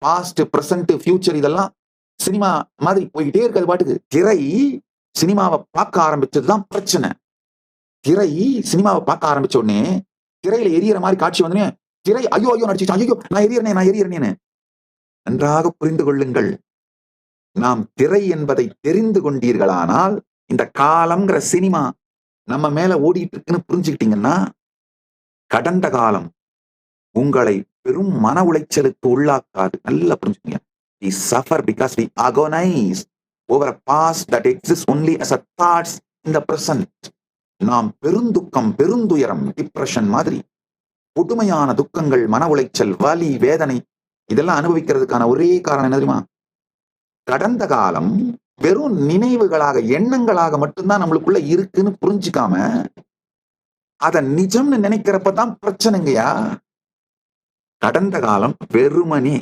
Past, present, future இதெல்லாம் cinema மாதிரி போய்கிட்டே இருக்காது பாட்டுக்கு. திரை சினிமாவை பார்க்க ஆரம்பிச்சதுதான் பிரச்சனை. திரை சினிமாவை பார்க்க ஆரம்பிச்ச உடனே திரையில எரியற மாதிரி காட்சி வந்து திரை ஐயோ ஐயோ நடிச்சு ஐயோ நான் எரியறேனே. நன்றாக புரிந்து கொள்ளுங்கள். நாம் திரை என்பதை தெரிந்து கொண்டீர்களானால் இந்த காலம்ங்கிற சினிமா நம்ம மேல ஓடிட்டு இருக்குன்னு புரிஞ்சுக்கிட்டீங்கன்னா கடந்த காலம் உங்களை பெரும் மன உளைச்சலுக்கு உள்ளாக்காது. நல்லா புரிஞ்சுக்கீங்க. We suffer because we agonize over a past that exists only as a thoughts in the present. நாம் பெருந்துக்கம், பெருந்துயரம், டிப்ரெஷன் மாதிரி கொடுமையான துக்கங்கள், மன உளைச்சல், வலி, வேதனை இதெல்லாம் அனுபவிக்கிறதுக்கான ஒரே காரணம் என்ன தெரியுமா? கடந்த காலம் வெறும் நினைவுகளாக, எண்ணங்களாக மட்டும்தான் நம்மளுக்குள்ள இருக்குன்னு புரிஞ்சுக்காம அத நிஜம்னு நினைக்கிறப்பதான் பிரச்சனைங்கயா. கடந்த காலம் வெறுமனே